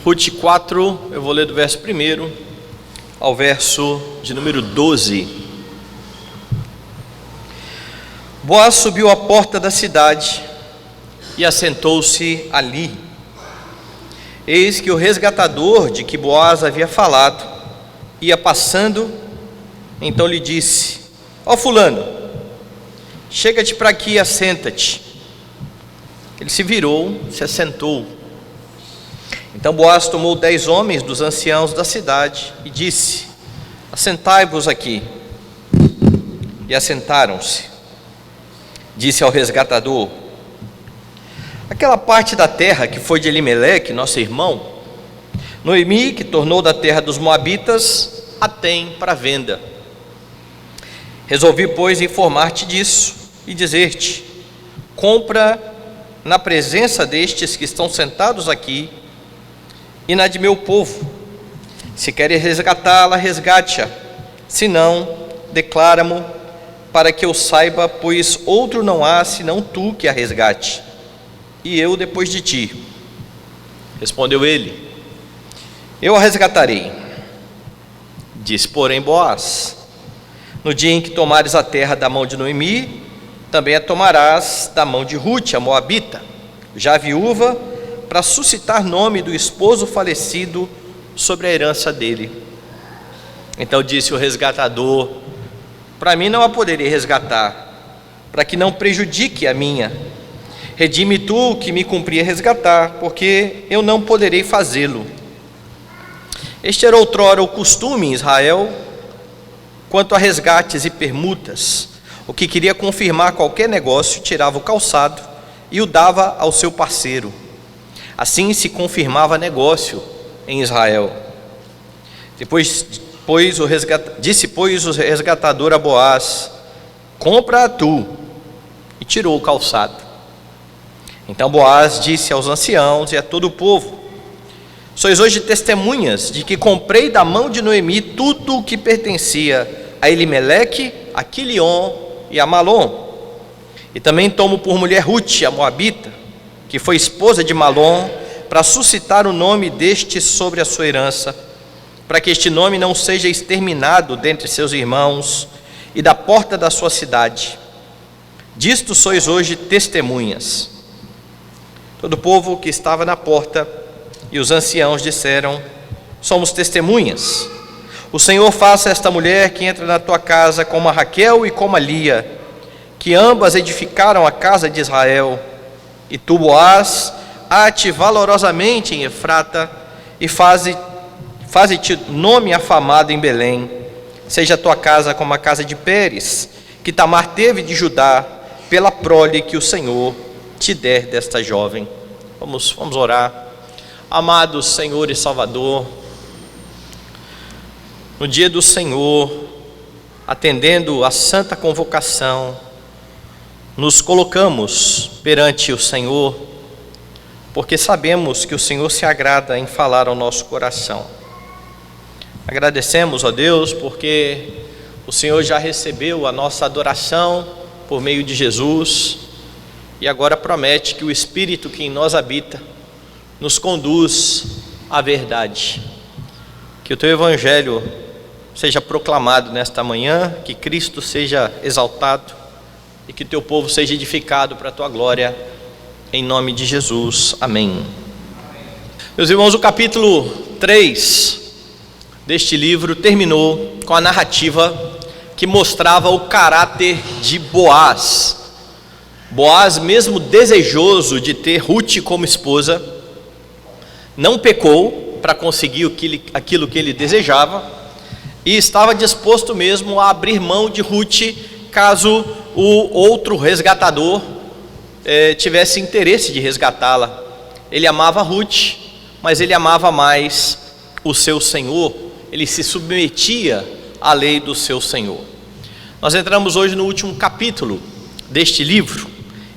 Rute 4, eu vou ler do verso 1 ao verso de número 12. Boaz subiu à porta da cidade e assentou-se ali. Eis que o resgatador de que Boaz havia falado ia passando, então lhe disse: ó fulano, chega-te para aqui e assenta-te. Ele se virou, se assentou. Então Boaz tomou 10 homens dos anciãos da cidade e disse: assentai-vos aqui. E assentaram-se. Disse ao resgatador: aquela parte da terra que foi de Elimeleque, nosso irmão, Noemi, que tornou da terra dos Moabitas, a tem para venda. Resolvi, pois, informar-te disso e dizer-te: compra na presença destes que estão sentados aqui e na de meu povo. Se queres resgatá-la, resgate-a. Se não, declara-mo, para que eu saiba, pois outro não há senão tu que a resgate, e eu depois de ti. Respondeu ele: eu a resgatarei. Disse, porém, Boaz: no dia em que tomares a terra da mão de Noemi, também a tomarás da mão de Rute, a moabita, já viúva, para suscitar nome do esposo falecido sobre a herança dele. Então disse o resgatador: para mim não a poderei resgatar, para que não prejudique a minha. Redime tu o que me cumpria resgatar, porque eu não poderei fazê-lo. Este era outrora o costume em Israel, quanto a resgates e permutas. O que queria confirmar qualquer negócio tirava o calçado e o dava ao seu parceiro. Assim se confirmava negócio em Israel. Disse, pois, o resgatador a Boaz: compra-a tu. E tirou o calçado. Então Boaz disse aos anciãos e a todo o povo: sois hoje testemunhas de que comprei da mão de Noemi tudo o que pertencia a Elimeleque, a Quilion e a Malom. E também tomo por mulher Rute, a moabita, que foi esposa de Malom, para suscitar o nome deste sobre a sua herança, para que este nome não seja exterminado dentre seus irmãos e da porta da sua cidade. Disto sois hoje testemunhas. Todo o povo que estava na porta e os anciãos disseram: somos testemunhas. O Senhor faça esta mulher que entra na tua casa como a Raquel e como a Lia, que ambas edificaram a casa de Israel, e tu, Boaz, ate valorosamente em Efrata, e faze-te nome afamado em Belém. Seja a tua casa como a casa de Pérez, que Tamar teve de Judá, pela prole que o Senhor te der desta jovem. Vamos orar. Amado Senhor e Salvador, no dia do Senhor, atendendo a santa convocação, nos colocamos perante o Senhor, porque sabemos que o Senhor se agrada em falar ao nosso coração. Agradecemos, ó Deus, porque o Senhor já recebeu a nossa adoração por meio de Jesus, e agora promete que o Espírito que em nós habita nos conduz à verdade. Que o teu Evangelho seja proclamado nesta manhã, que Cristo seja exaltado e que o teu povo seja edificado para a tua glória, em nome de Jesus, amém. Meus irmãos, o capítulo 3 deste livro terminou com a narrativa que mostrava o caráter de Boaz. Boaz, mesmo desejoso de ter Rute como esposa, não pecou para conseguir aquilo que ele desejava, e estava disposto mesmo a abrir mão de Rute caso o outro resgatador tivesse interesse de resgatá-la. Ele amava Rute, mas ele amava mais o seu Senhor, ele se submetia à lei do seu Senhor. Nós entramos hoje no último capítulo deste livro,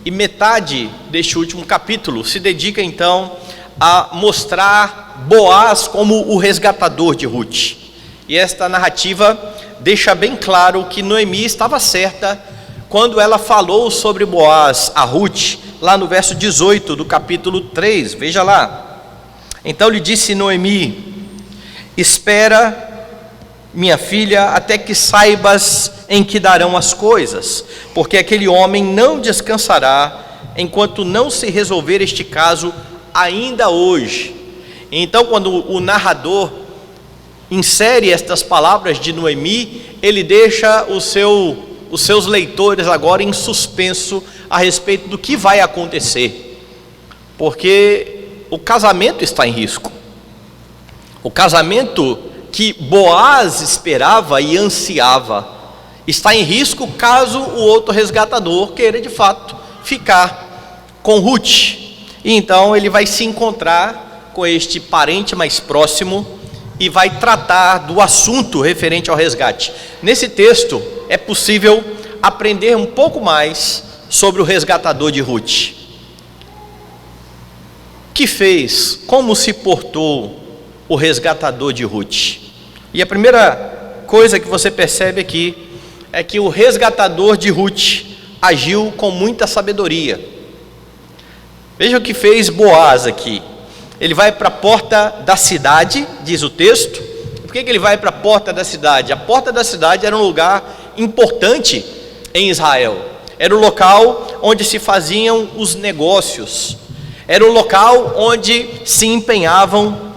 e metade deste último capítulo se dedica então a mostrar Boaz como o resgatador de Rute. E esta narrativa deixa bem claro que Noemi estava certa quando ela falou sobre Boaz a Rute, lá no verso 18 do capítulo 3, veja lá. Então lhe disse Noemi: espera, minha filha, até que saibas em que darão as coisas, porque aquele homem não descansará enquanto não se resolver este caso ainda hoje. Então, quando o narrador insere estas palavras de Noemi, ele deixa os seus leitores agora em suspenso a respeito do que vai acontecer, porque o casamento está em risco. O casamento que Boaz esperava e ansiava está em risco caso o outro resgatador queira de fato ficar com Ruth. E então ele vai se encontrar com este parente mais próximo e vai tratar do assunto referente ao resgate. Nesse texto é possível aprender um pouco mais sobre o resgatador de Ruth. O que fez? Como se portou o resgatador de Ruth? E a primeira coisa que você percebe aqui é que o resgatador de Ruth agiu com muita sabedoria. Veja o que fez Boaz aqui. Ele vai para a porta da cidade, diz o texto. Por que ele vai para a porta da cidade? A porta da cidade era um lugar importante em Israel. Era o local onde se faziam os negócios. Era o local onde se empenhavam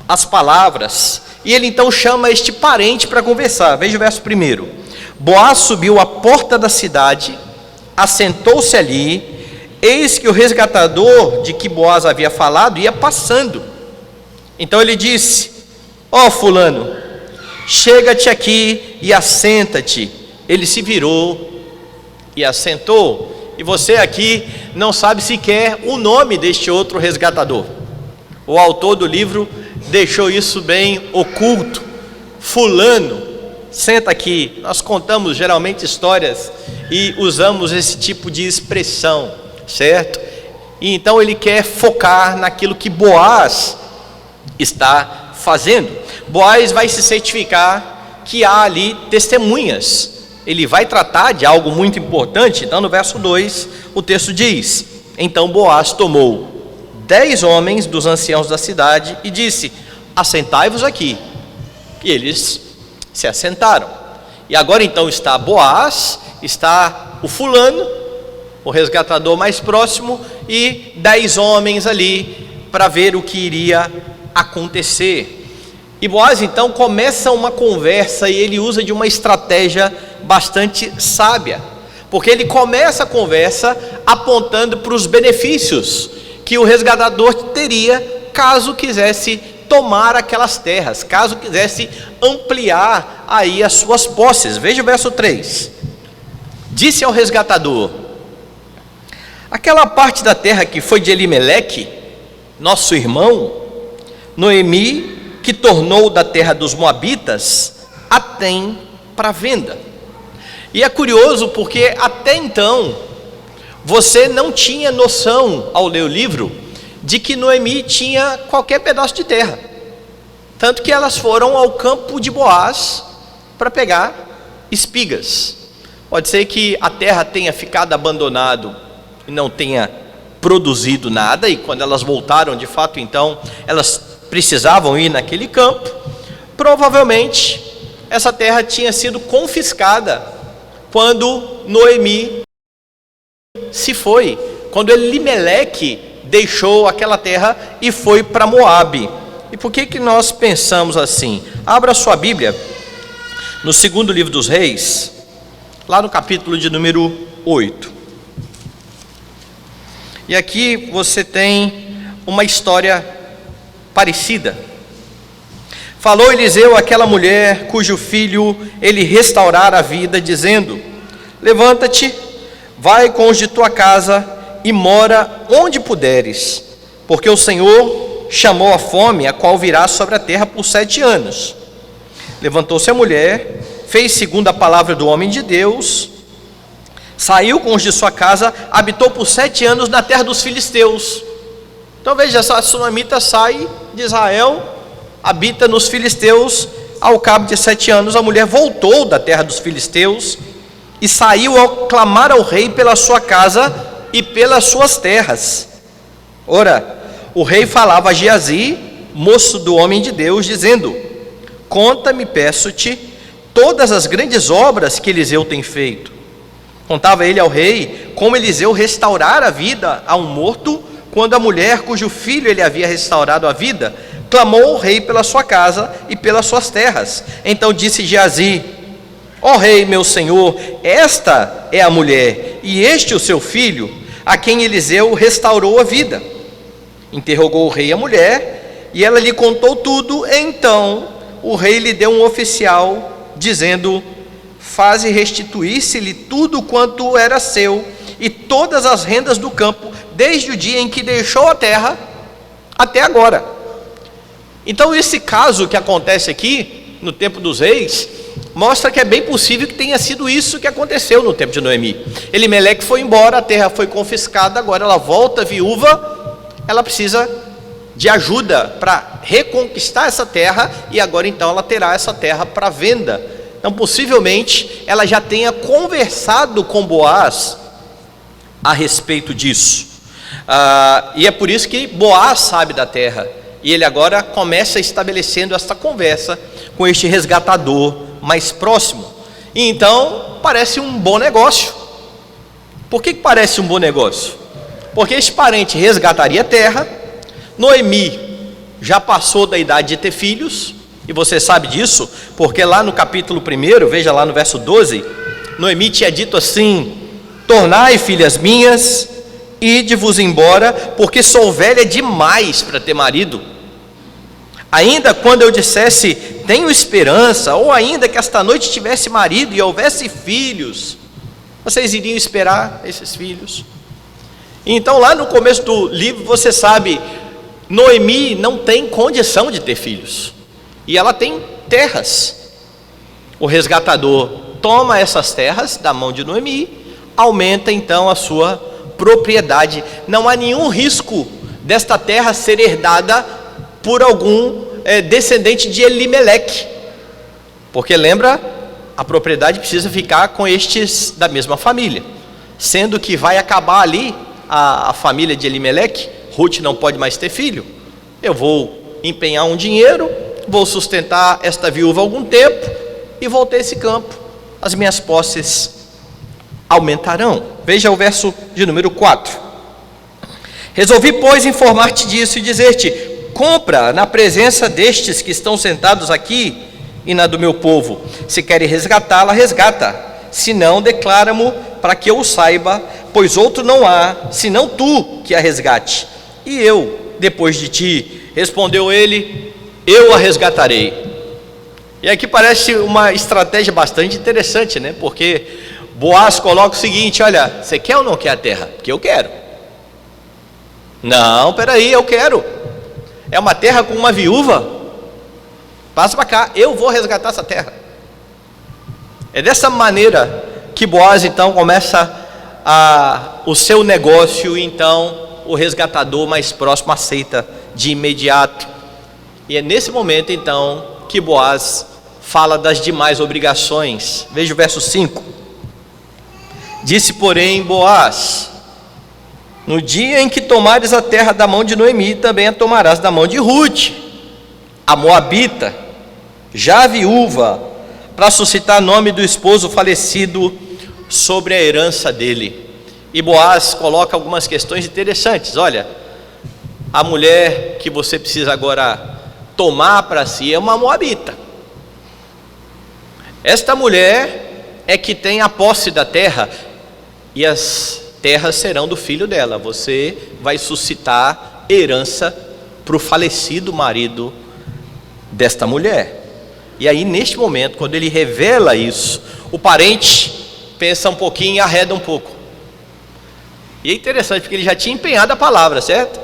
as palavras. E ele então chama este parente para conversar. Veja o verso 1. Boaz subiu à porta da cidade, assentou-se ali. Eis que o resgatador de que Boaz havia falado ia passando. Então ele disse: ó fulano, chega-te aqui e assenta-te. Ele se virou e assentou. E você aqui não sabe sequer o nome deste outro resgatador. O autor do livro deixou isso bem oculto. Fulano, senta aqui. Nós contamos geralmente histórias e usamos esse tipo de expressão, certo? E então ele quer focar naquilo que Boaz está fazendo. Boaz vai se certificar que há ali testemunhas. Ele vai tratar de algo muito importante. Então no verso 2 o texto diz: então Boaz tomou 10 homens dos anciãos da cidade e disse: assentai-vos aqui. E eles se assentaram. E agora então está Boaz, está o fulano, o resgatador mais próximo, e 10 homens ali para ver o que iria acontecer. E Boaz então começa uma conversa, e ele usa de uma estratégia bastante sábia, porque ele começa a conversa apontando para os benefícios que o resgatador teria caso quisesse tomar aquelas terras, caso quisesse ampliar aí as suas posses. Veja o verso 3. Disse ao resgatador: aquela parte da terra que foi de Elimeleque, nosso irmão, Noemi, que tornou da terra dos Moabitas, a tem para venda. E é curioso porque até então você não tinha noção, ao ler o livro, de que Noemi tinha qualquer pedaço de terra. Tanto que elas foram ao campo de Boaz para pegar espigas. Pode ser que a terra tenha ficado abandonada e não tenha produzido nada, e quando elas voltaram de fato, então elas precisavam ir naquele campo. Provavelmente essa terra tinha sido confiscada quando Noemi se foi, quando Elimeleque deixou aquela terra e foi para Moabe. E por que nós pensamos assim? Abra sua Bíblia no segundo livro dos Reis, lá no capítulo de número 8. E aqui você tem uma história parecida. Falou Eliseu àquela mulher cujo filho ele restaurara a vida, dizendo: levanta-te, vai com os de tua casa e mora onde puderes, porque o Senhor chamou a fome, a qual virá sobre a terra por 7 anos. Levantou-se a mulher, fez segundo a palavra do homem de Deus, saiu com os de sua casa, habitou por 7 anos na terra dos filisteus. Então veja, essa sunamita sai de Israel, habita nos filisteus. Ao cabo de 7 anos a mulher voltou da terra dos filisteus e saiu a clamar ao rei pela sua casa e pelas suas terras. Ora, o rei falava a Geazi moço do homem de Deus, dizendo: conta-me, peço-te, todas as grandes obras que Eliseu tem feito. Contava ele ao rei como Eliseu restaurara a vida a um morto, quando a mulher cujo filho ele havia restaurado a vida clamou ao rei pela sua casa e pelas suas terras. Então disse Geazi: ó rei, meu senhor, esta é a mulher, e este o seu filho, a quem Eliseu restaurou a vida. Interrogou o rei a mulher, e ela lhe contou tudo. Então o rei lhe deu um oficial, dizendo: faze restituir-se-lhe tudo quanto era seu, e todas as rendas do campo, desde o dia em que deixou a terra até agora. Então esse caso que acontece aqui, no tempo dos reis, mostra que é bem possível que tenha sido isso que aconteceu no tempo de Noemi. Elimeleque foi embora, a terra foi confiscada, agora ela volta viúva, ela precisa de ajuda para reconquistar essa terra, e agora então ela terá essa terra para venda. Então possivelmente ela já tenha conversado com Boaz a respeito disso, e é por isso que Boaz sabe da terra, e ele agora começa estabelecendo essa conversa com este resgatador mais próximo. E então parece um bom negócio. Por que parece um bom negócio? Porque esse parente resgataria a terra. Noemi já passou da idade de ter filhos, e você sabe disso, porque lá no capítulo 1, veja lá no verso 12, Noemi tinha dito assim: tornai, filhas minhas, ide-vos embora, porque sou velha demais para ter marido. Ainda quando eu dissesse, tenho esperança, ou ainda que esta noite tivesse marido e houvesse filhos, vocês iriam esperar esses filhos? Então lá no começo do livro você sabe, Noemi não tem condição de ter filhos, e ela tem terras. O resgatador toma essas terras da mão de Noemi, aumenta então a sua propriedade. Não há nenhum risco desta terra ser herdada por algum descendente de Elimeleque, porque lembra, a propriedade precisa ficar com estes da mesma família, sendo que vai acabar ali a família de Elimeleque. Ruth não pode mais ter filho. Eu vou empenhar um dinheiro, vou sustentar esta viúva algum tempo e vou ter esse campo, as minhas posses aumentarão. Veja o verso de número 4. Resolvi, pois, informar-te disso e dizer-te: compra na presença destes que estão sentados aqui e na do meu povo. Se queres resgatá-la, resgata, se não, declara-mo para que eu o saiba, pois outro não há, senão tu que a resgate. E eu, depois de ti, respondeu ele, eu a resgatarei. E aqui parece uma estratégia bastante interessante, né? Porque Boaz coloca o seguinte: olha, você quer ou não quer a terra? Porque eu quero. Não, peraí, eu quero. É uma terra com uma viúva? Passa para cá, eu vou resgatar essa terra. É dessa maneira que Boaz então começa o seu negócio, e então o resgatador mais próximo aceita de imediato. E é nesse momento então que Boaz fala das demais obrigações. Veja o verso 5. Disse, porém, Boaz: no dia em que tomares a terra da mão de Noemi, também a tomarás da mão de Ruth, a moabita, já viúva, para suscitar nome do esposo falecido sobre a herança dele. E Boaz coloca algumas questões interessantes. Olha, a mulher que você precisa agora tomar para si é uma moabita. Esta mulher é que tem a posse da terra, e as terras serão do filho dela. Você vai suscitar herança para o falecido marido desta mulher. E aí, neste momento, quando ele revela isso, o parente pensa um pouquinho e arreda um pouco. E é interessante, porque ele já tinha empenhado a palavra, certo?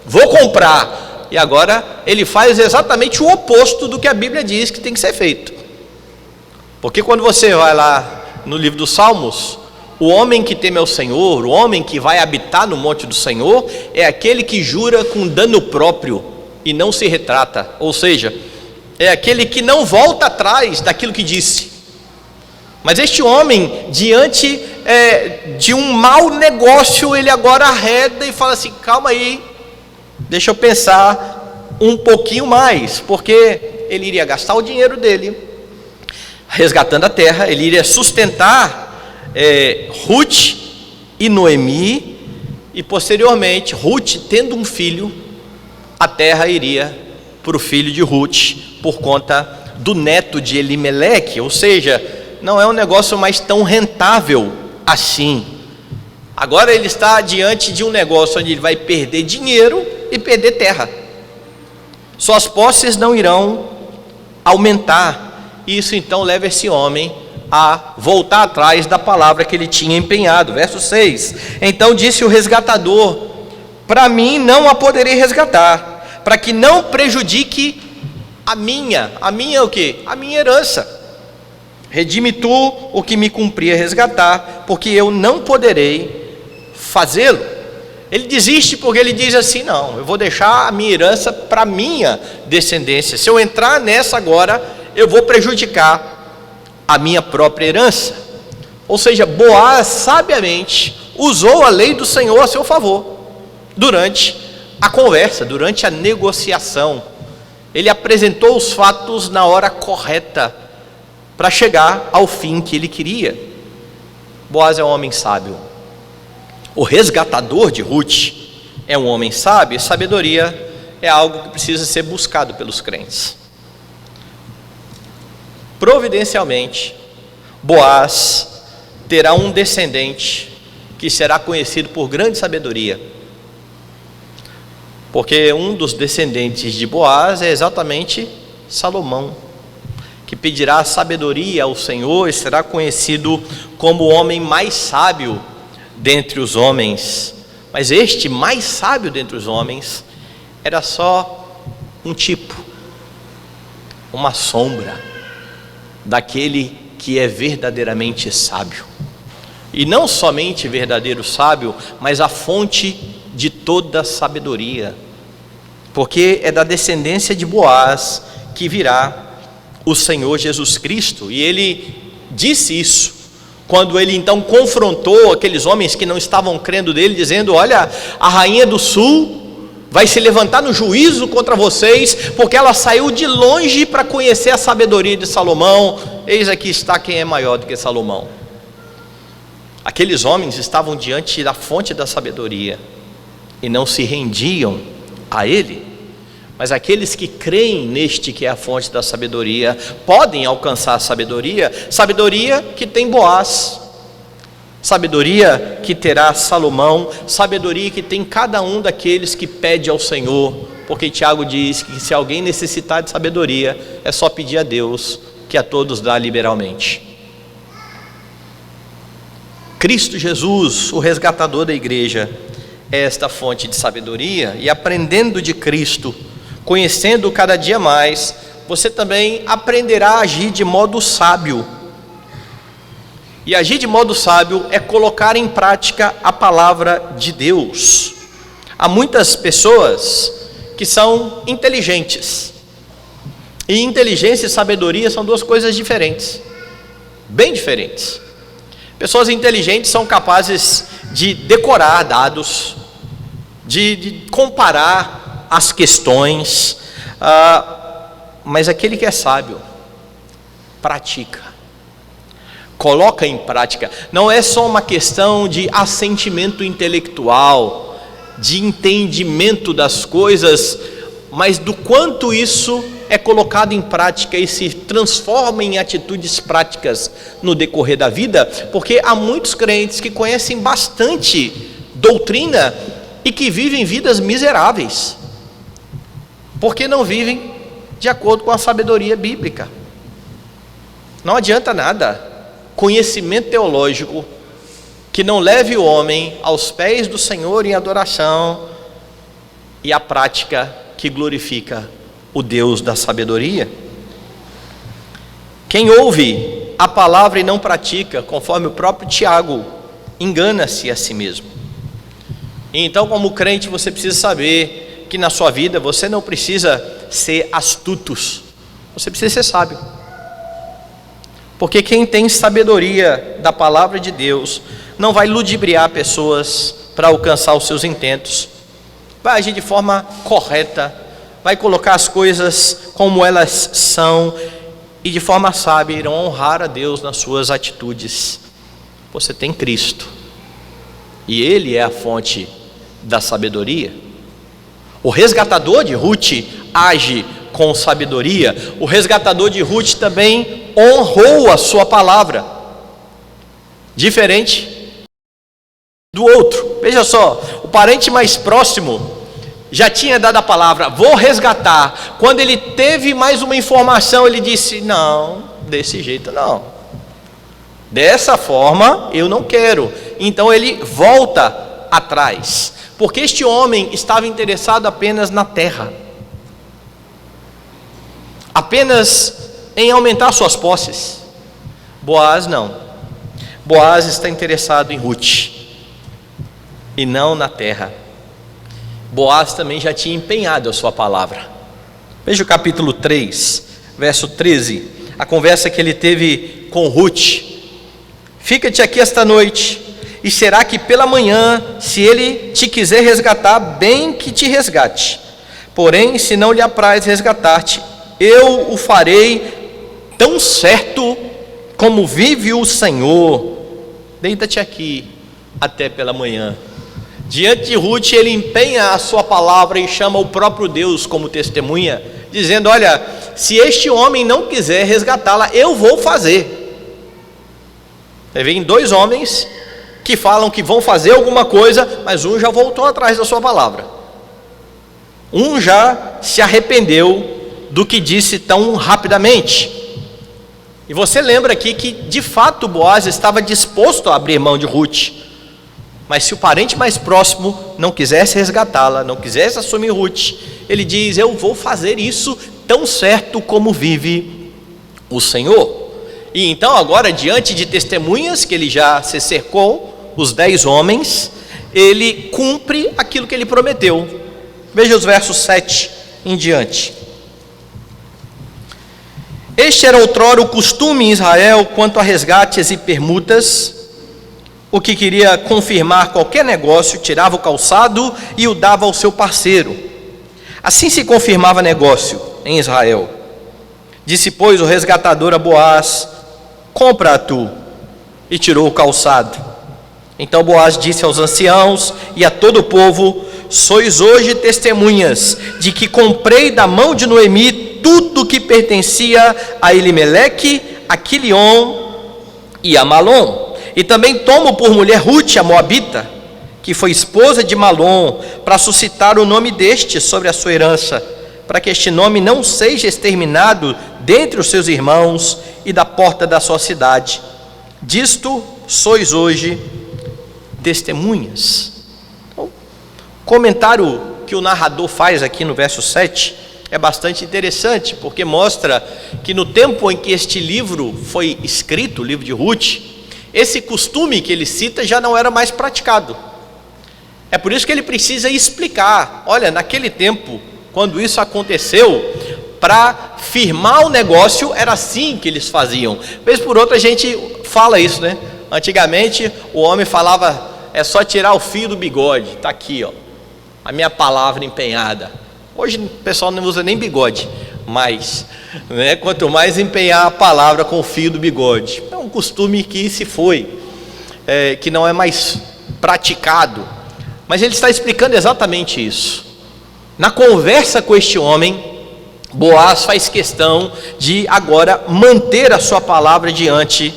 Vou comprar. E agora ele faz exatamente o oposto do que a Bíblia diz que tem que ser feito. Porque quando você vai lá no livro dos Salmos, o homem que teme ao Senhor, o homem que vai habitar no monte do Senhor, é aquele que jura com dano próprio e não se retrata. Ou seja, é aquele que não volta atrás daquilo que disse. Mas este homem, diante de um mau negócio, ele agora arreda e fala assim: calma aí, deixa eu pensar, um pouquinho mais, porque ele iria gastar o dinheiro dele, resgatando a terra, ele iria sustentar Ruth e Noemi, e posteriormente, Ruth tendo um filho, a terra iria para o filho de Ruth, por conta do neto de Elimeleque, ou seja, não é um negócio mais tão rentável assim. Agora ele está diante de um negócio onde ele vai perder dinheiro e perder terra. Suas posses não irão aumentar. Isso então leva esse homem a voltar atrás da palavra que ele tinha empenhado. Verso 6: Então disse o resgatador: para mim não a poderei resgatar, para que não prejudique a minha o quê? A minha herança. Redime tu o que me cumpria resgatar, porque eu não poderei fazê-lo. Ele desiste porque ele diz assim: não, eu vou deixar a minha herança para a minha descendência. Se eu entrar nessa agora, eu vou prejudicar a minha própria herança. Ou seja, Boaz sabiamente usou a lei do Senhor a seu favor, durante a conversa, durante a negociação. Ele apresentou os fatos na hora correta, para chegar ao fim que ele queria. Boaz é um homem sábio. O resgatador de Ruth é um homem sábio, e sabedoria é algo que precisa ser buscado pelos crentes. Providencialmente, Boaz terá um descendente que será conhecido por grande sabedoria, porque um dos descendentes de Boaz é exatamente Salomão, que pedirá sabedoria ao Senhor e será conhecido como o homem mais sábio dentre os homens. Mas este mais sábio dentre os homens era só um tipo, uma sombra daquele que é verdadeiramente sábio. E não somente verdadeiro sábio, mas a fonte de toda sabedoria, porque é da descendência de Boaz que virá o Senhor Jesus Cristo. E ele disse isso quando ele então confrontou aqueles homens que não estavam crendo dele, dizendo: olha, a rainha do sul vai se levantar no juízo contra vocês, porque ela saiu de longe para conhecer a sabedoria de Salomão. Eis aqui está quem é maior do que Salomão. Aqueles homens estavam diante da fonte da sabedoria e não se rendiam a ele. Mas aqueles que creem neste que é a fonte da sabedoria, podem alcançar a sabedoria, sabedoria que tem Boaz, sabedoria que terá Salomão, sabedoria que tem cada um daqueles que pede ao Senhor, porque Tiago diz que se alguém necessitar de sabedoria, é só pedir a Deus, que a todos dá liberalmente. Cristo Jesus, o resgatador da igreja, é esta fonte de sabedoria, e aprendendo de Cristo, conhecendo cada dia mais, você também aprenderá a agir de modo sábio. E agir de modo sábio é colocar em prática a palavra de Deus. Há muitas pessoas que são inteligentes, e inteligência e sabedoria são duas coisas diferentes, bem diferentes. Pessoas inteligentes são capazes de decorar dados, de comparar as questões, mas aquele que é sábio pratica, coloca em prática. Não é só uma questão de assentimento intelectual, de entendimento das coisas, mas do quanto isso é colocado em prática e se transforma em atitudes práticas no decorrer da vida. Porque há muitos crentes que conhecem bastante doutrina e que vivem vidas miseráveis, porque não vivem de acordo com a sabedoria bíblica. Não adianta nada conhecimento teológico que não leve o homem aos pés do Senhor em adoração e a prática que glorifica o Deus da sabedoria. Quem ouve a palavra e não pratica, conforme o próprio Tiago, engana-se a si mesmo. E então, como crente, você precisa saber que na sua vida você não precisa ser astutos, você precisa ser sábio. Porque quem tem sabedoria da palavra de Deus não vai ludibriar pessoas para alcançar os seus intentos, vai agir de forma correta, vai colocar as coisas como elas são e de forma sábia irão honrar a Deus nas suas atitudes. Você tem Cristo e Ele é a fonte da sabedoria. O resgatador de Ruth age com sabedoria. O resgatador de Ruth também honrou a sua palavra, diferente do outro. Veja só, o parente mais próximo já tinha dado a palavra, vou resgatar. Quando ele teve mais uma informação, ele disse, não, desse jeito não, dessa forma eu não quero. Então ele volta atrás, porque este homem estava interessado apenas na terra, apenas em aumentar suas posses. Boaz não. Boaz está interessado em Ruth e não na terra. Boaz também já tinha empenhado a sua palavra. Veja o capítulo 3, verso 13, a conversa que ele teve com Ruth. Fica-te aqui esta noite, e será que pela manhã, se ele te quiser resgatar, bem que te resgate. Porém, se não lhe apraz resgatar-te, eu o farei tão certo como vive o Senhor. Deita-te aqui até pela manhã. Diante de Ruth, ele empenha a sua palavra e chama o próprio Deus como testemunha, dizendo, olha, se este homem não quiser resgatá-la, eu vou fazer. Aí vem dois homens que falam que vão fazer alguma coisa, mas um já voltou atrás da sua palavra. Um já se arrependeu do que disse tão rapidamente. E você lembra aqui que de fato Boaz estava disposto a abrir mão de Ruth, mas se o parente mais próximo não quisesse resgatá-la, não quisesse assumir Ruth, ele diz, eu vou fazer isso tão certo como vive o Senhor. E então agora, diante de testemunhas que ele já se cercou, os 10 homens, ele cumpre aquilo que ele prometeu. Veja os versos 7 em diante. Este era outrora o costume em Israel quanto a resgates e permutas. O que queria confirmar qualquer negócio, tirava o calçado e o dava ao seu parceiro. Assim se confirmava negócio em Israel. Disse, pois, o resgatador a Boaz, compra tu, e tirou o calçado. Então Boaz disse aos anciãos e a todo o povo, sois hoje testemunhas de que comprei da mão de Noemi tudo que pertencia a Elimeleque, a Quilion e a Malom. E também tomo por mulher Ruth, a Moabita, que foi esposa de Malom, para suscitar o nome deste sobre a sua herança, para que este nome não seja exterminado dentre os seus irmãos e da porta da sua cidade. Disto sois hoje testemunhas. Então, o comentário que o narrador faz aqui no verso 7 é bastante interessante, porque mostra que no tempo em que este livro foi escrito, o livro de Ruth, esse costume que ele cita já não era mais praticado. É por isso que ele precisa explicar, olha, naquele tempo, quando isso aconteceu, para firmar o negócio, era assim que eles faziam. Vez por outra a gente fala isso, né? Antigamente o homem falava, é só tirar o fio do bigode, está aqui, ó, a minha palavra empenhada. Hoje o pessoal não usa nem bigode, mas, né, quanto mais empenhar a palavra com o fio do bigode. É um costume que se foi, que não é mais praticado, mas ele está explicando exatamente isso. Na conversa com este homem, Boaz faz questão de agora manter a sua palavra diante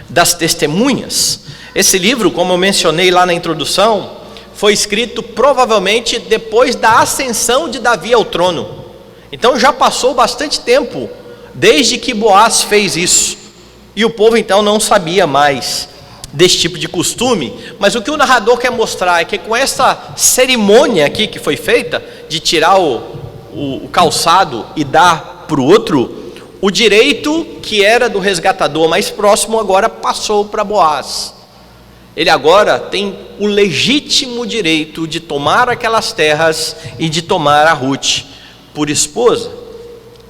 das testemunhas. Esse livro, como eu mencionei lá na introdução, foi escrito provavelmente depois da ascensão de Davi ao trono. Então já passou bastante tempo desde que Boaz fez isso, e o povo então não sabia mais desse tipo de costume. Mas o que o narrador quer mostrar é que com essa cerimônia aqui que foi feita, de tirar o calçado e dar para o outro, o direito que era do resgatador mais próximo agora passou para Boaz. Ele agora tem o legítimo direito de tomar aquelas terras e de tomar a Ruth por esposa.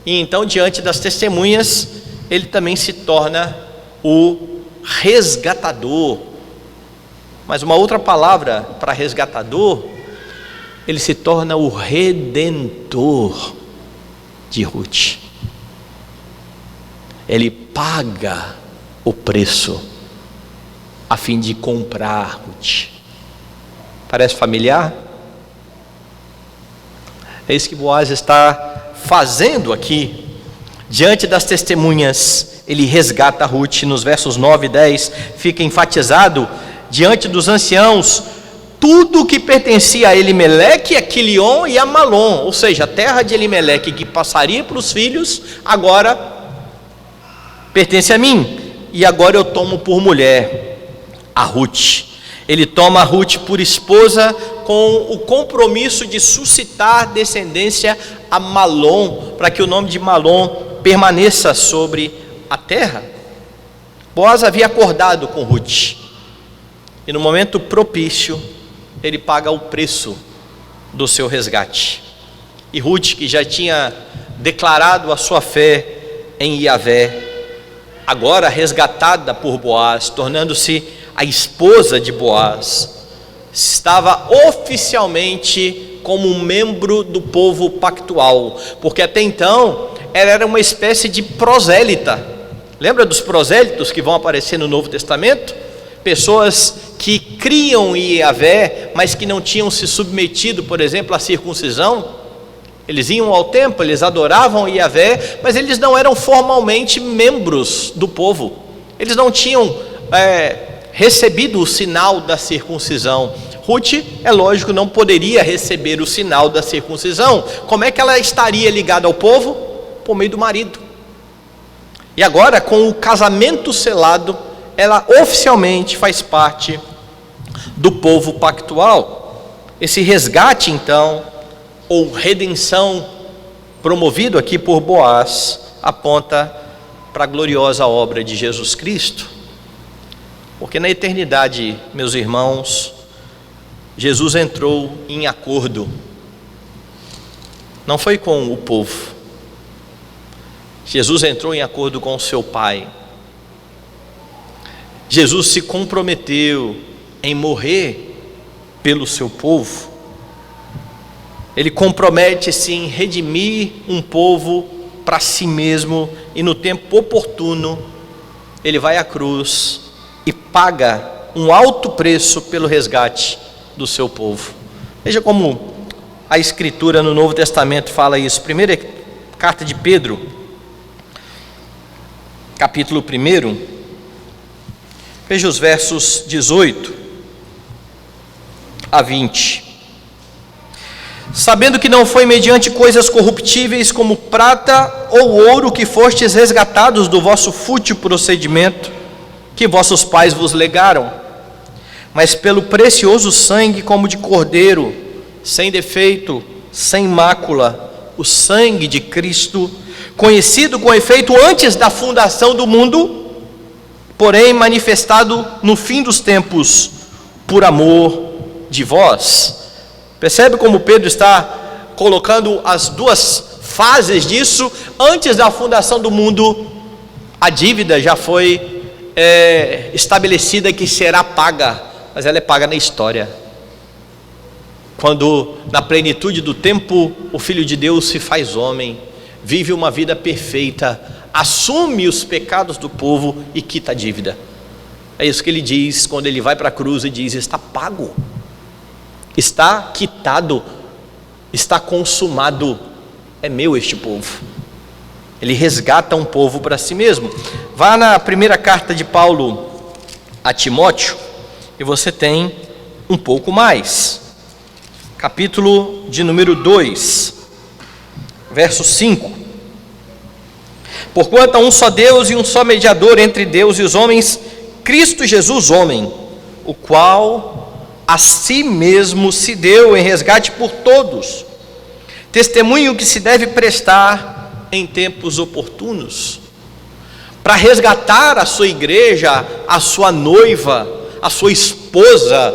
E então, diante das testemunhas, ele também se torna o resgatador. Mas uma outra palavra para resgatador ele se torna o redentor de Ruth. Ele paga o preço a fim de comprar Ruth. Parece familiar? É isso que Boaz está fazendo aqui. Diante das testemunhas, ele resgata Ruth. Nos versos 9 e 10 fica enfatizado, diante dos anciãos, tudo que pertencia a Elimeleque, a Quilion e a Malom, ou seja, a terra de Elimeleque que passaria para os filhos, agora pertence a mim, e agora eu tomo por mulher a Ruth. Ele toma a Ruth por esposa com o compromisso de suscitar descendência a Malom, para que o nome de Malom permaneça sobre a terra. Boaz havia acordado com Ruth, e no momento propício, ele paga o preço do seu resgate. E Ruth, que já tinha declarado a sua fé em Yahvé, agora resgatada por Boaz, tornando-se a esposa de Boaz, estava oficialmente como um membro do povo pactual, porque até então ela era uma espécie de prosélita. Lembra dos prosélitos que vão aparecer no Novo Testamento? Pessoas que criam em Yahvé, mas que não tinham se submetido, por exemplo, à circuncisão. Eles iam ao templo, eles adoravam Yahvé, mas eles não eram formalmente membros do povo. Eles não tinham recebido o sinal da circuncisão. Ruth, é lógico, não poderia receber o sinal da circuncisão. Como é que ela estaria ligada ao povo? Por meio do marido. E agora, com o casamento selado, ela oficialmente faz parte do povo pactual. Esse resgate, então, ou redenção, promovido aqui por Boaz, aponta para a gloriosa obra de Jesus Cristo. Porque na eternidade, meus irmãos, Jesus entrou em acordo, não foi com o povo. Jesus entrou em acordo com o seu Pai. Jesus se comprometeu em morrer pelo seu povo. Ele compromete-se em redimir um povo para si mesmo, e no tempo oportuno ele vai à cruz e paga um alto preço pelo resgate do seu povo. Veja como a Escritura no Novo Testamento fala isso. Primeira carta de Pedro, capítulo 1, veja os versos 18 a 20. Sabendo que não foi mediante coisas corruptíveis como prata ou ouro que fostes resgatados do vosso fútil procedimento que vossos pais vos legaram, mas pelo precioso sangue como de cordeiro, sem defeito, sem mácula, o sangue de Cristo, conhecido com efeito antes da fundação do mundo, porém manifestado no fim dos tempos, por amor de vós. Percebe como Pedro está colocando as duas fases disso? Antes da fundação do mundo, a dívida já foi estabelecida que será paga, mas ela é paga na história. Quando na plenitude do tempo o Filho de Deus se faz homem, vive uma vida perfeita, assume os pecados do povo e quita a dívida. É isso que ele diz quando ele vai para a cruz e diz: está pago, está quitado, está consumado, é meu este povo. Ele resgata um povo para si mesmo. Vá na primeira carta de Paulo a Timóteo e você tem um pouco mais. Capítulo de número 2, verso 5. Porquanto há um só Deus e um só mediador entre Deus e os homens, Cristo Jesus homem, o qual a si mesmo se deu em resgate por todos, testemunho que se deve prestar em tempos oportunos, para resgatar a sua igreja, a sua noiva, a sua esposa.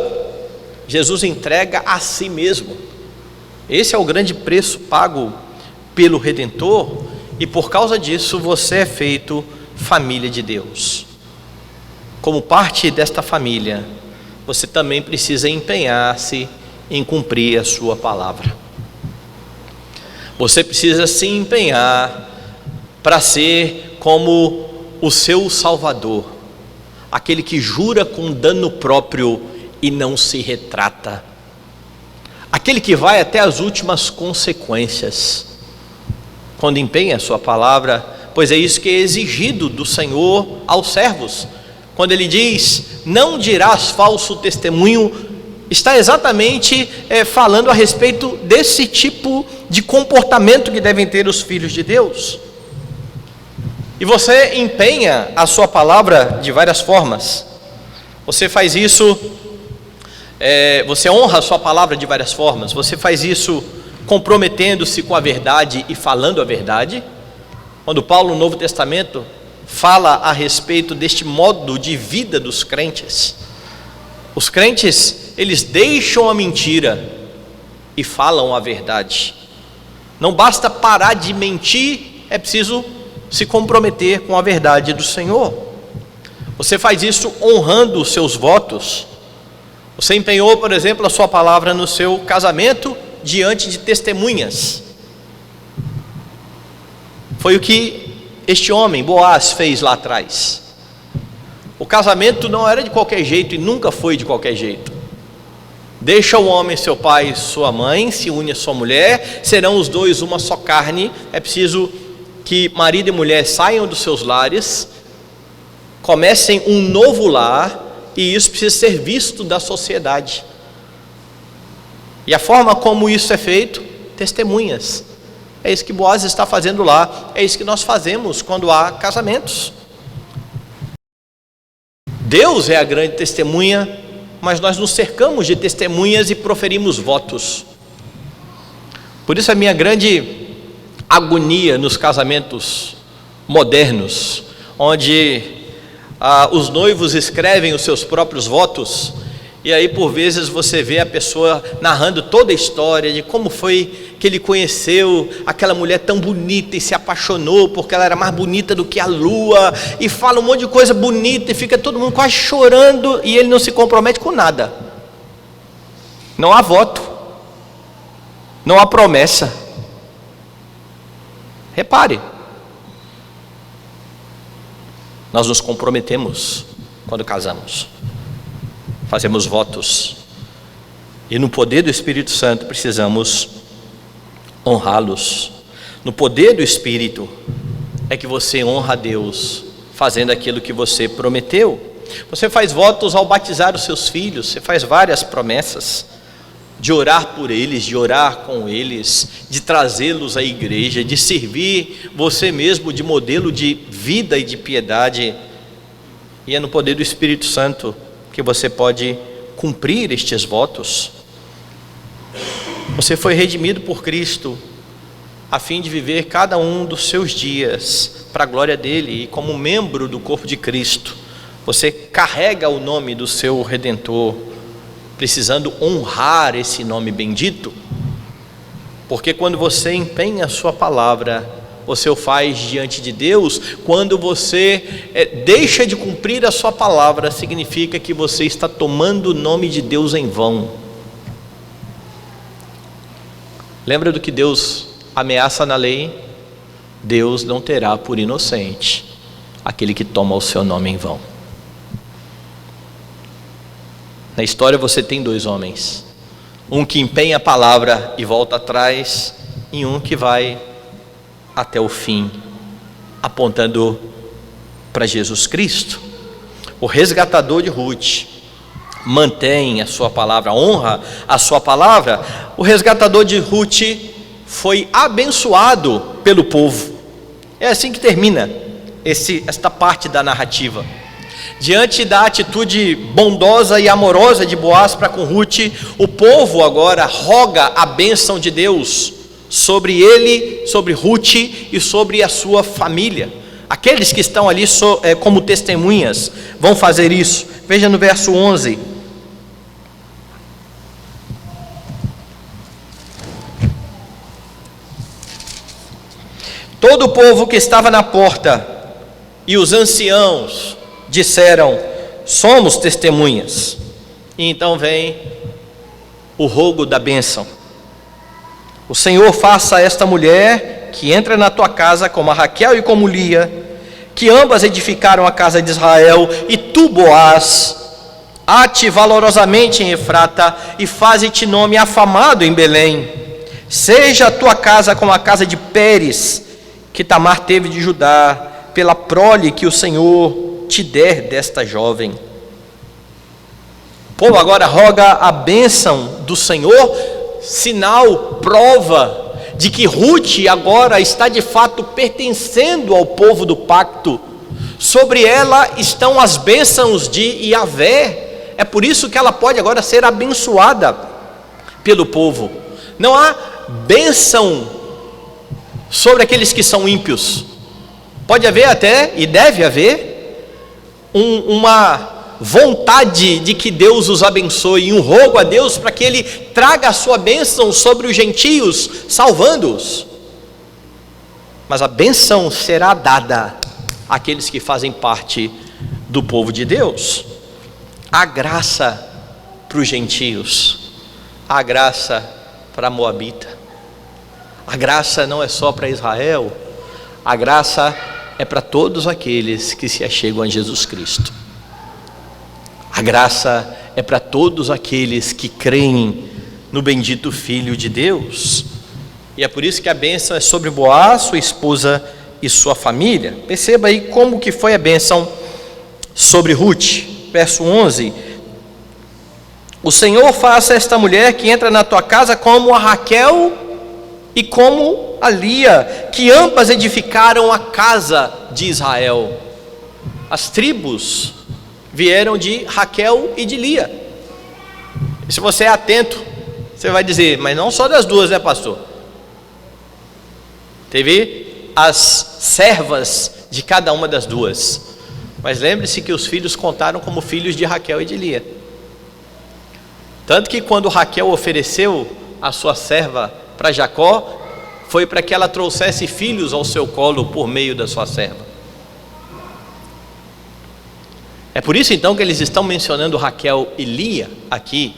Jesus entrega a si mesmo. Esse é o grande preço pago pelo Redentor, e por causa disso você é feito família de Deus. Como parte desta família, você também precisa empenhar-se em cumprir a sua palavra. Você precisa se empenhar para ser como o seu Salvador, aquele que jura com dano próprio e não se retrata, aquele que vai até as últimas consequências, quando empenha a sua palavra, pois é isso que é exigido do Senhor aos servos. Quando ele diz, não dirás falso testemunho, está exatamente falando a respeito desse tipo de comportamento que devem ter os filhos de Deus. E você empenha a sua palavra de várias formas. Você faz isso, você honra a sua palavra de várias formas. Você faz isso comprometendo-se com a verdade e falando a verdade. Quando Paulo, no Novo Testamento, fala a respeito deste modo de vida dos crentes, os crentes, eles deixam a mentira e falam a verdade. Não basta parar de mentir, é preciso se comprometer com a verdade do Senhor. Você faz isso honrando os seus votos. Você empenhou, por exemplo, a sua palavra no seu casamento diante de testemunhas. Foi o que este homem, Boaz, fez lá atrás. O casamento não era de qualquer jeito e nunca foi de qualquer jeito. Deixa o homem, seu pai e sua mãe, se une a sua mulher, serão os dois uma só carne. É preciso que marido e mulher saiam dos seus lares, comecem um novo lar, e isso precisa ser visto da sociedade. E a forma como isso é feito, testemunhas. É isso que Boaz está fazendo lá, é isso que nós fazemos quando há casamentos. Deus é a grande testemunha, mas nós nos cercamos de testemunhas e proferimos votos. Por isso a minha grande agonia nos casamentos modernos, onde os noivos escrevem os seus próprios votos, e aí por vezes você vê a pessoa narrando toda a história de como foi que ele conheceu aquela mulher tão bonita e se apaixonou porque ela era mais bonita do que a lua, e fala um monte de coisa bonita e fica todo mundo quase chorando, e ele não se compromete com nada. Não há voto, não há promessa. Repare, nós nos comprometemos quando casamos, fazemos votos, e no poder do Espírito Santo precisamos honrá-los. No poder do Espírito é que você honra a Deus, fazendo aquilo que você prometeu. Você faz votos ao batizar os seus filhos, você faz várias promessas, de orar por eles, de orar com eles, de trazê-los à igreja, de servir você mesmo de modelo de vida e de piedade. E é no poder do Espírito Santo que você pode cumprir estes votos. Você foi redimido por Cristo, a fim de viver cada um dos seus dias para a glória dele, e como membro do corpo de Cristo, você carrega o nome do seu Redentor, precisando honrar esse nome bendito, porque quando você empenha a sua palavra, você o faz diante de Deus. Quando você deixa de cumprir a sua palavra, significa que você está tomando o nome de Deus em vão. Lembra do que Deus ameaça na lei? Deus não terá por inocente aquele que toma o seu nome em vão. Na história você tem dois homens, um que empenha a palavra e volta atrás, e um que vai até o fim, apontando para Jesus Cristo. O resgatador de Ruth mantém a sua palavra, honra a sua palavra. O resgatador de Ruth foi abençoado pelo povo. É assim que termina esta parte da narrativa. Diante da atitude bondosa e amorosa de Boaz para com Ruth, o povo agora roga a bênção de Deus sobre ele, sobre Ruth e sobre a sua família. Aqueles que estão ali como testemunhas vão fazer isso. Veja no verso 11. Todo o povo que estava na porta e os anciãos disseram: somos testemunhas. E então vem o rogo da bênção. O Senhor faça a esta mulher que entra na tua casa como a Raquel e como Lia, que ambas edificaram a casa de Israel, e tu, Boaz, ate valorosamente em Efrata e faze-te nome afamado em Belém. Seja a tua casa como a casa de Pérez, que Tamar teve de Judá, pela prole que o Senhor te der desta jovem. O povo agora roga a bênção do Senhor, sinal, prova de que Ruth agora está de fato pertencendo ao povo do pacto. Sobre ela estão as bênçãos de Yahvé. É por isso que ela pode agora ser abençoada pelo povo. Não há bênção sobre aqueles que são ímpios. Pode haver até, e deve haver, uma vontade de que Deus os abençoe, um rogo a Deus para que Ele traga a sua bênção sobre os gentios, salvando-os. Mas a bênção será dada àqueles que fazem parte do povo de Deus. Há graça para os gentios, há graça para a Moabita. A graça não é só para Israel, a graça é para todos aqueles que se achegam a Jesus Cristo. A graça é para todos aqueles que creem no bendito Filho de Deus. E é por isso que a bênção é sobre Boaz, sua esposa e sua família. Perceba aí como que foi a bênção sobre Ruth. Verso 11: o Senhor faça esta mulher que entra na tua casa como a Raquel e como a Lia, que ambas edificaram a casa de Israel. As tribos vieram de Raquel e de Lia. E se você é atento, você vai dizer, mas não só das duas, né, pastor? Teve as servas de cada uma das duas. Mas lembre-se que os filhos contaram como filhos de Raquel e de Lia. Tanto que quando Raquel ofereceu a sua serva para Jacó, foi para que ela trouxesse filhos ao seu colo por meio da sua serva. É por isso então que eles estão mencionando Raquel e Lia aqui,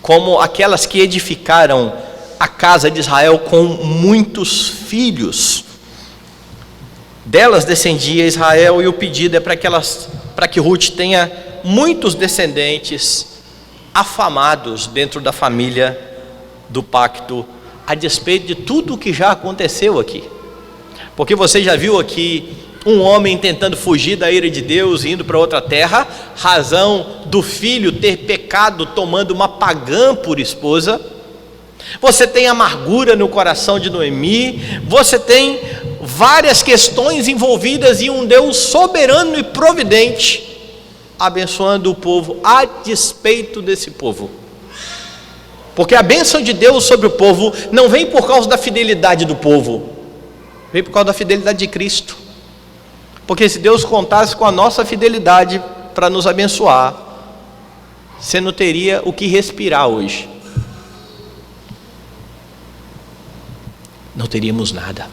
como aquelas que edificaram a casa de Israel com muitos filhos. Delas descendia Israel, e o pedido é para que Ruth tenha muitos descendentes afamados dentro da família do pacto, a despeito de tudo o que já aconteceu aqui. Porque você já viu aqui um homem tentando fugir da ira de Deus e indo para outra terra, razão do filho ter pecado tomando uma pagã por esposa. Você tem amargura no coração de Noemi, você tem várias questões envolvidas em um Deus soberano e providente, abençoando o povo a despeito desse povo. Porque a bênção de Deus sobre o povo não vem por causa da fidelidade do povo, vem por causa da fidelidade de Cristo. Porque se Deus contasse com a nossa fidelidade para nos abençoar, você não teria o que respirar hoje. Não teríamos nada.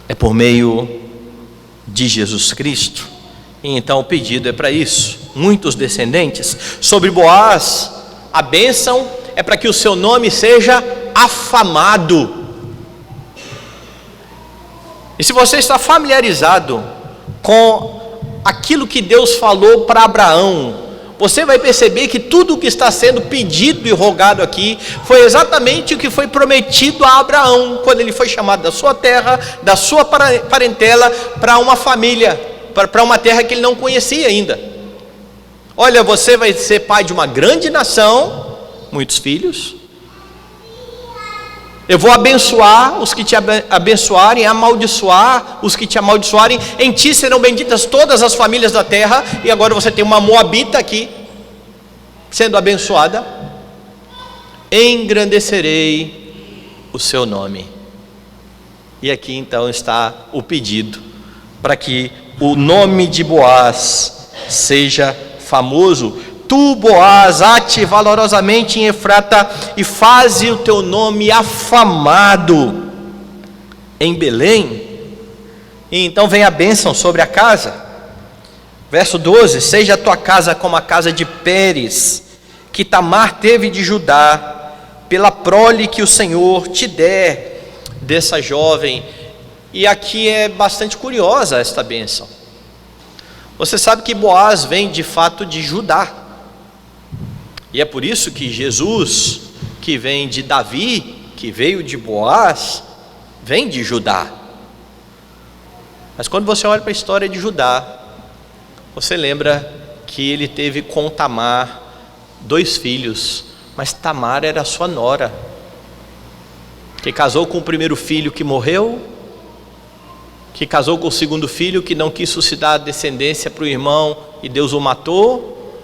É por meio de Jesus Cristo. E então o pedido é para isso, muitos descendentes. Sobre Boaz, a bênção é para que o seu nome seja afamado. E se você está familiarizado com aquilo que Deus falou para Abraão, você vai perceber que tudo o que está sendo pedido e rogado aqui foi exatamente o que foi prometido a Abraão, quando ele foi chamado da sua terra, da sua parentela, para uma família, para uma terra que ele não conhecia ainda. Olha, você vai ser pai de uma grande nação, muitos filhos. Eu vou abençoar os que te abençoarem, amaldiçoar os que te amaldiçoarem. Em ti serão benditas todas as famílias da terra. E agora você tem uma Moabita aqui, sendo abençoada. Engrandecerei o seu nome. E aqui então está o pedido, para que o nome de Boaz seja famoso. Tu, Boaz, ate valorosamente em Efrata e faze o teu nome afamado em Belém. E então vem a bênção sobre a casa. Verso 12: seja a tua casa como a casa de Pérez, que Tamar teve de Judá, pela prole que o Senhor te der dessa jovem. E aqui é bastante curiosa esta bênção. Você sabe que Boaz vem de fato de Judá, e é por isso que Jesus, que vem de Davi, que veio de Boaz, vem de Judá. Mas quando você olha para a história de Judá, você lembra que ele teve com Tamar 2 filhos, mas Tamar era sua nora, que casou com o primeiro filho que morreu, que casou com o segundo filho que não quis suscitar descendência para o irmão e Deus o matou,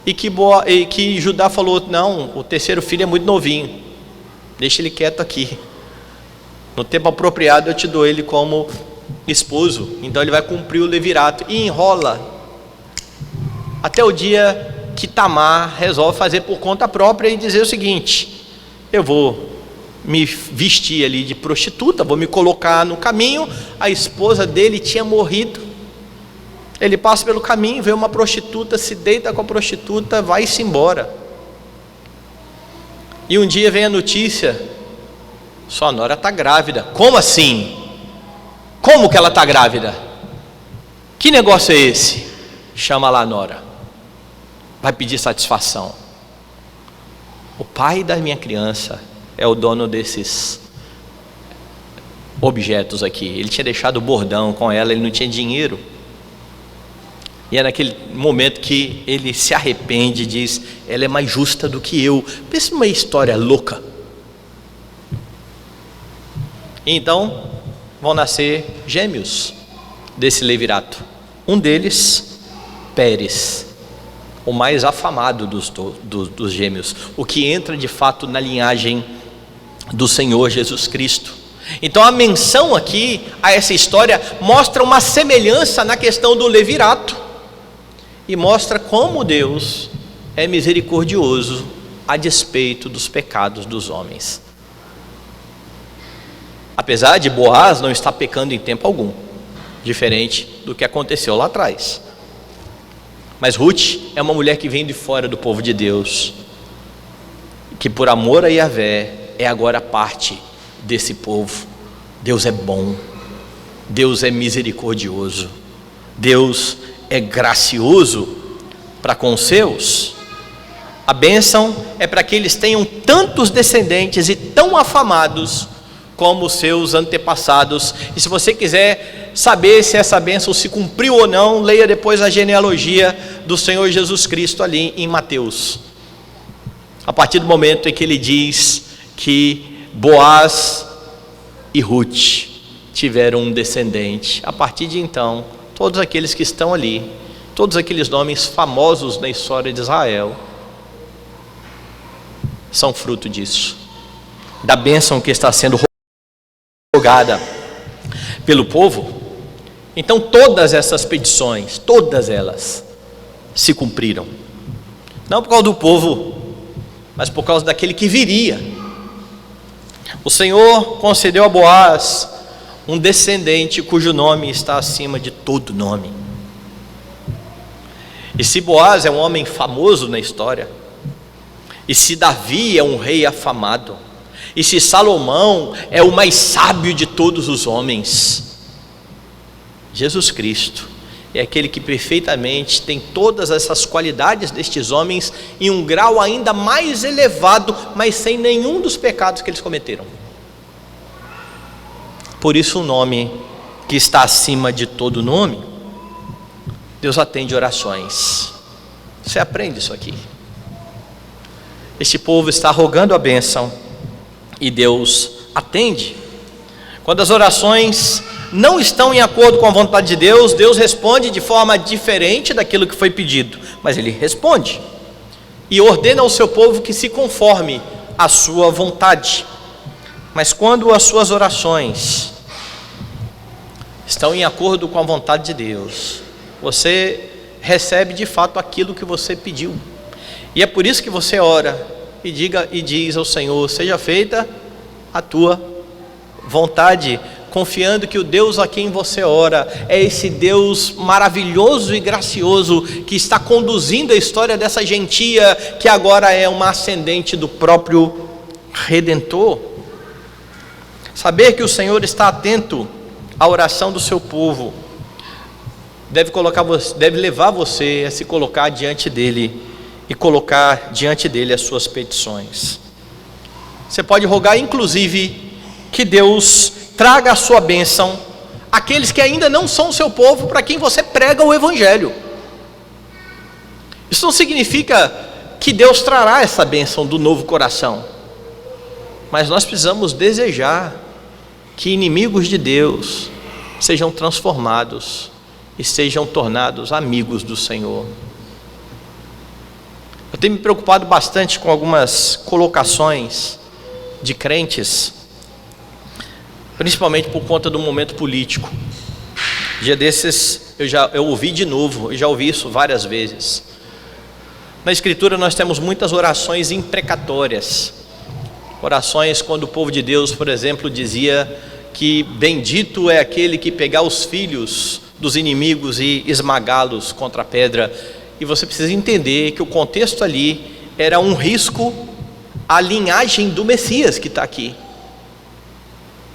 e que Judá falou: não, o terceiro filho é muito novinho, deixa ele quieto aqui, no tempo apropriado eu te dou ele como esposo. Então ele vai cumprir o levirato, e enrola até o dia que Tamar resolve fazer por conta própria e dizer o seguinte: eu vou me vestir ali de prostituta, vou me colocar no caminho. A esposa dele tinha morrido, ele passa pelo caminho, vê uma prostituta, se deita com a prostituta, vai-se embora. E um dia vem a notícia: sua nora está grávida. Como assim? Como que ela está grávida? Que negócio é esse? Chama lá a nora, vai pedir satisfação. O pai da minha criança é o dono desses objetos aqui. Ele tinha deixado o bordão com ela, ele não tinha dinheiro. E é naquele momento que ele se arrepende e diz: ela é mais justa do que eu. Pensa numa história louca. E então vão nascer gêmeos desse levirato. Um deles, Pérez, o mais afamado dos gêmeos, o que entra de fato na linhagem do Senhor Jesus Cristo. Então a menção aqui a essa história mostra uma semelhança na questão do levirato, e mostra como Deus é misericordioso a despeito dos pecados dos homens. Apesar de Boaz não estar pecando em tempo algum, diferente do que aconteceu lá atrás. Mas Ruth é uma mulher que vem de fora do povo de Deus, que por amor a Yahvé é agora parte desse povo. Deus é bom, Deus é misericordioso, Deus é gracioso para com os seus. A bênção é para que eles tenham tantos descendentes e tão afamados como os seus antepassados. E se você quiser saber se essa bênção se cumpriu ou não, leia depois a genealogia do Senhor Jesus Cristo ali em Mateus, a partir do momento em que ele diz que Boaz e Ruth tiveram um descendente. A partir de então, todos aqueles que estão ali, todos aqueles nomes famosos na história de Israel, são fruto disso, da bênção que está sendo rogada pelo povo. Então todas essas petições, todas elas se cumpriram, não por causa do povo, mas por causa daquele que viria. O Senhor concedeu a Boaz um descendente cujo nome está acima de todo nome. E se Boaz é um homem famoso na história, e se Davi é um rei afamado, e se Salomão é o mais sábio de todos os homens, Jesus Cristo é aquele que perfeitamente tem todas essas qualidades destes homens em um grau ainda mais elevado, mas sem nenhum dos pecados que eles cometeram. Por isso o nome que está acima de todo nome. Deus atende orações. Você aprende isso aqui. Este povo está rogando a bênção e Deus atende. Quando as orações não estão em acordo com a vontade de Deus, Deus responde de forma diferente daquilo que foi pedido, mas Ele responde e ordena ao seu povo que se conforme à sua vontade. Mas quando as suas orações estão em acordo com a vontade de Deus, você recebe de fato aquilo que você pediu. E é por isso que você ora e diz ao Senhor: seja feita a tua vontade, confiando que o Deus a quem você ora é esse Deus maravilhoso e gracioso que está conduzindo a história dessa gentia que agora é uma ascendente do próprio Redentor. Saber que o Senhor está atento à oração do seu povo deve levar você a se colocar diante dele e colocar diante dele as suas petições. Você pode rogar inclusive que Deus traga a sua bênção àqueles que ainda não são seu povo, para quem você prega o Evangelho. Isso não significa que Deus trará essa bênção do novo coração, mas nós precisamos desejar que inimigos de Deus sejam transformados e sejam tornados amigos do Senhor. Eu tenho me preocupado bastante com algumas colocações de crentes, principalmente por conta do momento político. Dia desses eu ouvi de novo, eu já ouvi isso várias vezes. Na Escritura nós temos muitas orações imprecatórias, orações quando o povo de Deus, por exemplo, dizia que bendito é aquele que pegar os filhos dos inimigos e esmagá-los contra a pedra. E você precisa entender que o contexto ali era um risco à linhagem do Messias que está aqui.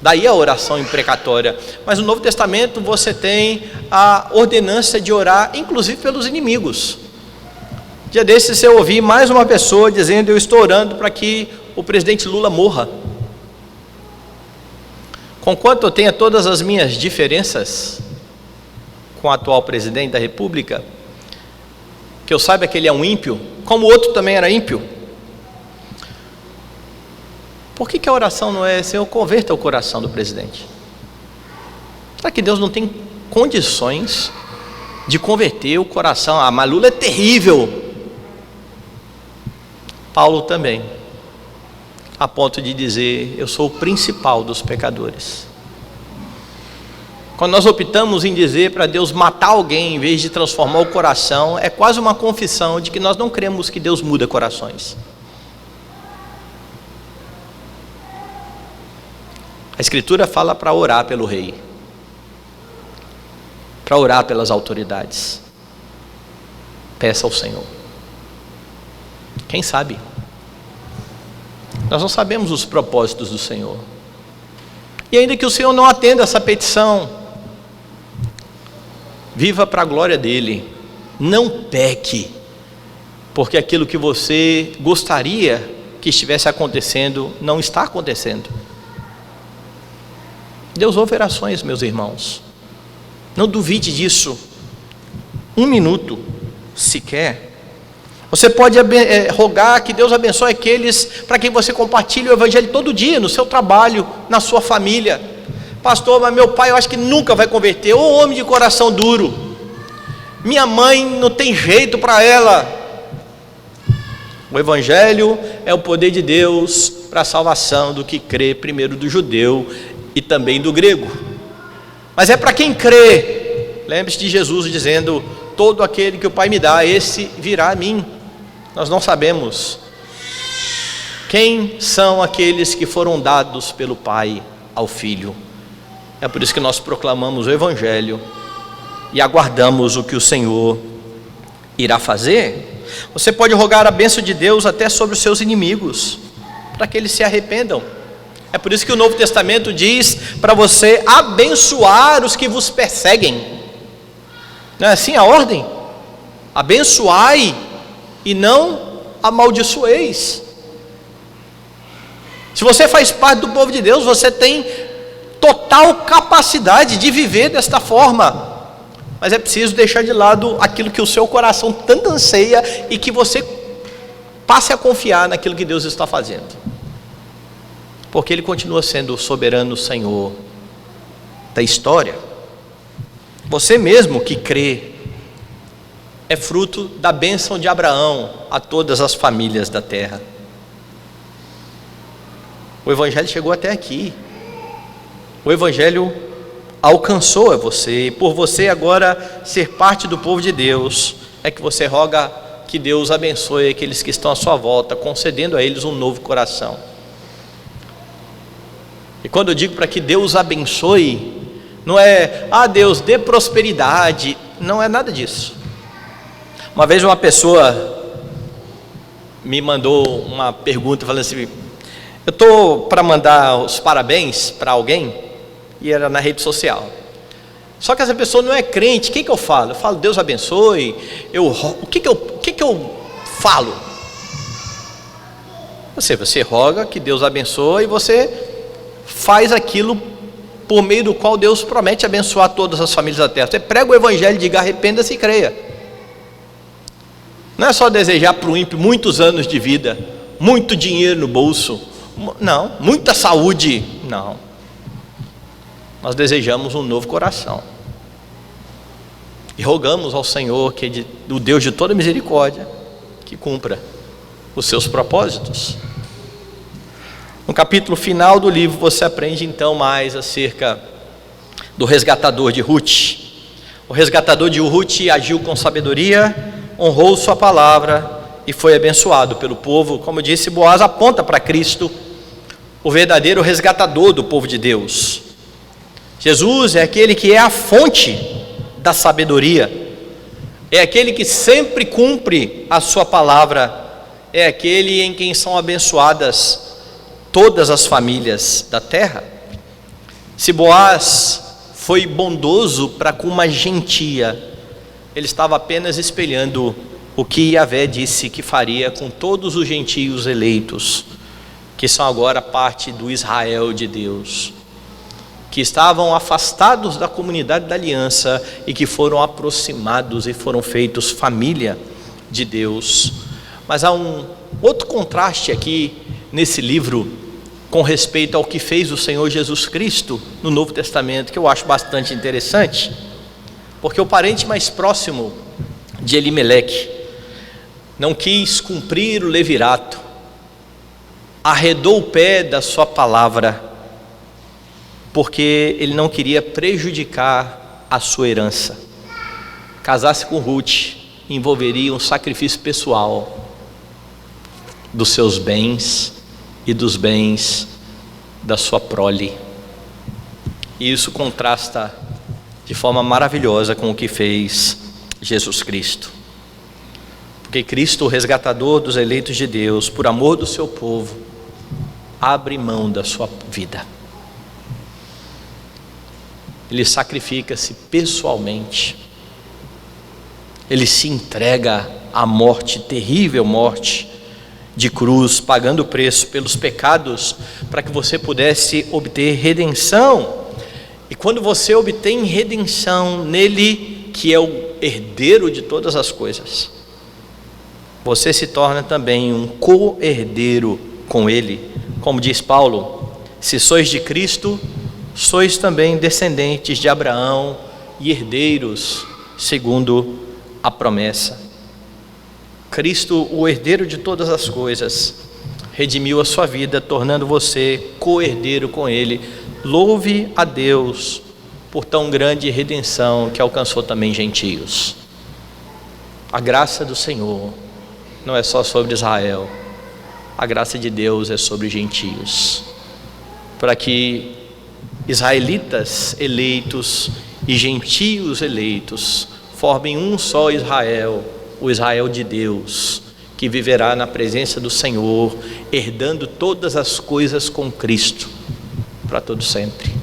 Daí a oração imprecatória. Mas no Novo Testamento você tem a ordenança de orar inclusive pelos inimigos. Dia desses eu ouvi mais uma pessoa dizendo: eu estou orando para que o presidente Lula morra. Conquanto eu tenha todas as minhas diferenças com o atual presidente da República, que eu saiba que ele é um ímpio, como o outro também era ímpio, por que a oração não é: Senhor, converta o coração do presidente? Será que Deus não tem condições de converter o coração? Ah, mas Lula é terrível. Paulo também, a ponto de dizer: eu sou o principal dos pecadores. Quando nós optamos em dizer para Deus matar alguém em vez de transformar o coração, é quase uma confissão de que nós não cremos que Deus muda corações. A Escritura fala para orar pelo rei, para orar pelas autoridades. Peça ao Senhor. Quem sabe? Nós não sabemos os propósitos do Senhor. E ainda que o Senhor não atenda essa petição, viva para a glória dEle. Não peque, porque aquilo que você gostaria que estivesse acontecendo, não está acontecendo. Deus ouve orações, meus irmãos. Não duvide disso. Um minuto sequer. Você pode rogar que Deus abençoe aqueles para quem você compartilha o Evangelho todo dia, no seu trabalho, na sua família. Pastor, mas meu pai eu acho que nunca vai converter. Ô homem de coração duro. Minha mãe não tem jeito para ela. O Evangelho é o poder de Deus para a salvação do que crê, primeiro do judeu e também do grego. Mas é para quem crê. Lembre-se de Jesus dizendo: todo aquele que o Pai me dá, esse virá a mim. Nós não sabemos quem são aqueles que foram dados pelo Pai ao Filho. É por isso que nós proclamamos o Evangelho e aguardamos o que o Senhor irá fazer. Você pode rogar a bênção de Deus até sobre os seus inimigos, para que eles se arrependam. É por isso que o Novo Testamento diz para você abençoar os que vos perseguem. Não é assim a ordem? Abençoai e não amaldiçoeis. Se você faz parte do povo de Deus, você tem total capacidade de viver desta forma. Mas é preciso deixar de lado aquilo que o seu coração tanto anseia e que você passe a confiar naquilo que Deus está fazendo. Porque Ele continua sendo o soberano Senhor da história. Você mesmo que crê é fruto da bênção de Abraão a todas as famílias da terra. O Evangelho chegou até aqui. O Evangelho alcançou você, e por você agora ser parte do povo de Deus, é que você roga que Deus abençoe aqueles que estão à sua volta, concedendo a eles um novo coração. E quando eu digo para que Deus abençoe, não é, Deus dê prosperidade, não é nada disso. Uma vez uma pessoa me mandou uma pergunta falando assim: eu estou para mandar os parabéns para alguém, e era na rede social. Só que essa pessoa não é crente, o que eu falo? Eu falo Deus abençoe, o que eu falo? Você roga que Deus abençoe e você faz aquilo por meio do qual Deus promete abençoar todas as famílias da terra. Você prega o evangelho e diga: arrependa-se e creia. Não é só desejar para o ímpio muitos anos de vida, muito dinheiro no bolso, não, muita saúde, não. Nós desejamos um novo coração e rogamos ao Senhor, que é o Deus de toda misericórdia, que cumpra os seus propósitos. No capítulo final do livro você aprende então mais acerca do resgatador de Ruth. O resgatador de Ruth agiu com sabedoria, honrou sua palavra e foi abençoado pelo povo. Como eu disse, Boaz aponta para Cristo, o verdadeiro resgatador do povo de Deus. Jesus é aquele que é a fonte da sabedoria, é aquele que sempre cumpre a sua palavra, é aquele em quem são abençoadas todas as famílias da terra. Se Boaz foi bondoso para com uma gentia, ele estava apenas espelhando o que Yahvé disse que faria com todos os gentios eleitos, que são agora parte do Israel de Deus, que estavam afastados da comunidade da aliança e que foram aproximados e foram feitos família de Deus. Mas há um outro contraste aqui nesse livro com respeito ao que fez o Senhor Jesus Cristo no Novo Testamento, que eu acho bastante interessante, porque o parente mais próximo de Elimeleque não quis cumprir o levirato, arredou o pé da sua palavra, porque ele não queria prejudicar a sua herança. Casar-se com Ruth envolveria um sacrifício pessoal dos seus bens e dos bens da sua prole. E isso contrasta de forma maravilhosa com o que fez Jesus Cristo. Porque Cristo, o resgatador dos eleitos de Deus, por amor do seu povo, abre mão da sua vida. Ele sacrifica-se pessoalmente, ele se entrega à morte, terrível morte de cruz, pagando o preço pelos pecados, para que você pudesse obter redenção. E quando você obtém redenção nele, que é o herdeiro de todas as coisas, você se torna também um co-herdeiro com ele. Como diz Paulo: se sois de Cristo, sois também descendentes de Abraão e herdeiros segundo a promessa. Cristo, o herdeiro de todas as coisas, redimiu a sua vida, tornando você co-herdeiro com ele. Louve a Deus por tão grande redenção que alcançou também gentios. A graça do Senhor não é só sobre Israel, a graça de Deus é sobre gentios, para que israelitas eleitos e gentios eleitos formem um só Israel, o Israel de Deus, que viverá na presença do Senhor, herdando todas as coisas com Cristo para todo sempre.